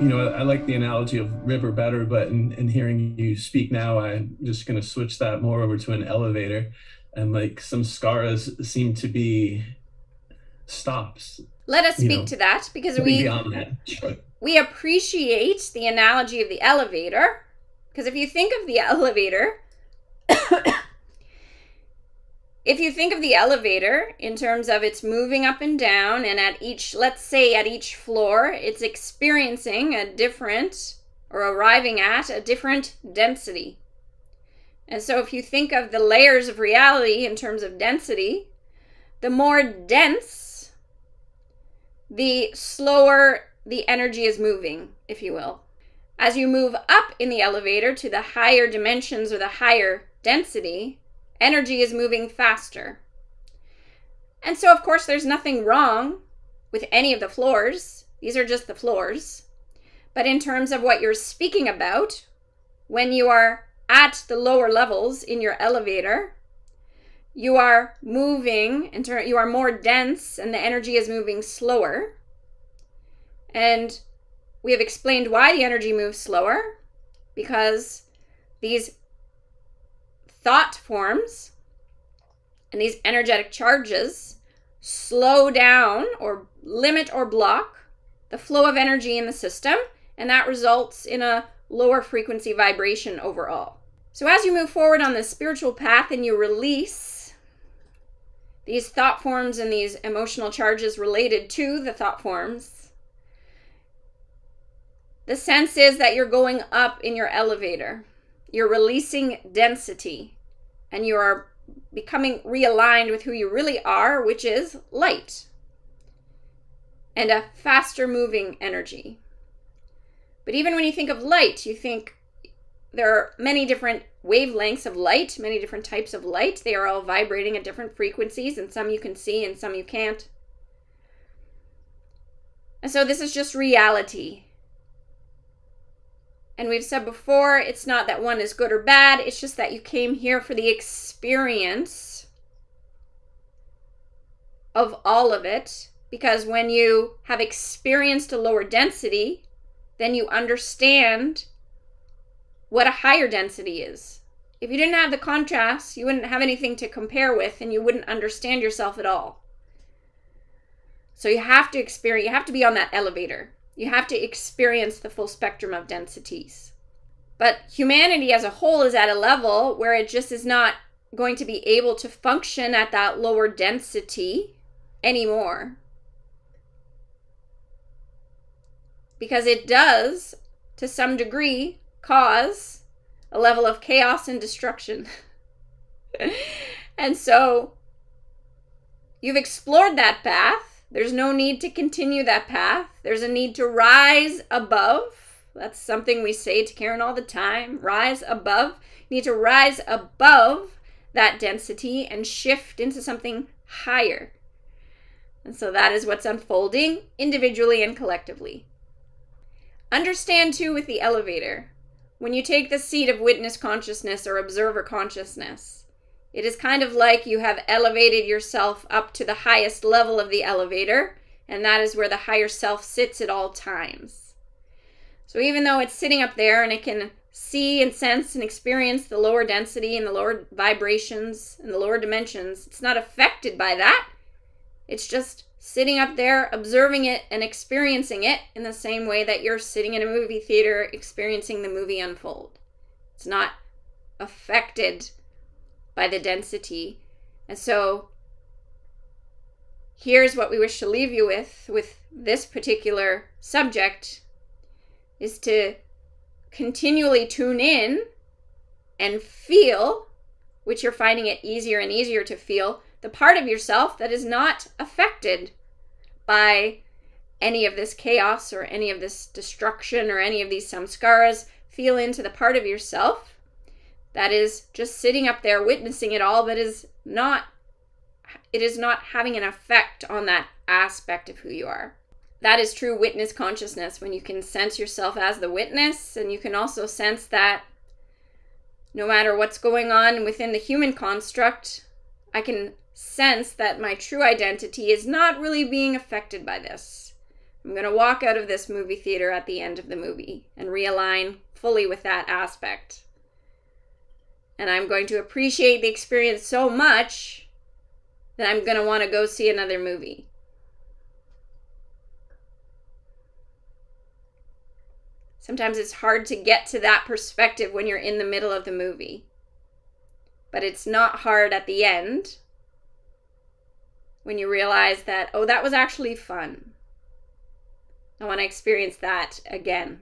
You know, I like the analogy of river better, but in hearing you speak now, I'm just going to switch that more over to an elevator. And like some scars seem to be stops, Let us you speak know, to that because going we beyond that. Sure. we appreciate the analogy of the elevator. Because if you think of the elevator, if you think of the elevator in terms of it's moving up and down, and at each, let's say at each floor, it's experiencing a different, or arriving at a different density. And so if you think of the layers of reality in terms of density, the more dense, the slower the energy is moving, if you will. As you move up in the elevator to the higher dimensions or the higher density, energy is moving faster. And so, of course, there's nothing wrong with any of the floors. These are just the floors. But in terms of what you're speaking about, when you are at the lower levels in your elevator, you are moving, you are more dense, and the energy is moving slower. And we have explained why the energy moves slower, because these thought forms and these energetic charges slow down or limit or block the flow of energy in the system, and that results in a lower frequency vibration overall. So as you move forward on this spiritual path and you release these thought forms and these emotional charges related to the thought forms, the sense is that you're going up in your elevator. You're releasing density, and you are becoming realigned with who you really are, which is light and a faster moving energy. But even when you think of light, you think there are many different wavelengths of light, many different types of light. They are all vibrating at different frequencies, and some you can see and some you can't. And so this is just reality. And we've said before, it's not that one is good or bad, it's just that you came here for the experience of all of it. Because when you have experienced a lower density, then you understand what a higher density is. If you didn't have the contrast, you wouldn't have anything to compare with, and you wouldn't understand yourself at all. So you have to experience, you have to be on that elevator. You have to experience the full spectrum of densities. But humanity as a whole is at a level where it just is not going to be able to function at that lower density anymore. Because it does, to some degree, cause a level of chaos and destruction. And so, you've explored that path. There's no need to continue that path. There's a need to rise above. That's something we say to Karen all the time. Rise above. You need to rise above that density and shift into something higher. And so that is what's unfolding individually and collectively. Understand too with the elevator, when you take the seat of witness consciousness or observer consciousness, it is kind of like you have elevated yourself up to the highest level of the elevator, and that is where the higher self sits at all times. So even though it's sitting up there and it can see and sense and experience the lower density and the lower vibrations and the lower dimensions, it's not affected by that. It's just sitting up there, observing it and experiencing it in the same way that you're sitting in a movie theater experiencing the movie unfold. It's not affected by the density. And so here's what we wish to leave you with this particular subject, is to continually tune in and feel, which you're finding it easier and easier to feel, the part of yourself that is not affected by any of this chaos or any of this destruction or any of these samskaras. Feel into the part of yourself that is just sitting up there witnessing it all, but it is not having an effect on that aspect of who you are. That is true witness consciousness, when you can sense yourself as the witness, and you can also sense that no matter what's going on within the human construct, I can sense that my true identity is not really being affected by this. I'm going to walk out of this movie theater at the end of the movie and realign fully with that aspect. And I'm going to appreciate the experience so much that I'm going to want to go see another movie. Sometimes it's hard to get to that perspective when you're in the middle of the movie. But it's not hard at the end when you realize that, oh, that was actually fun. I want to experience that again.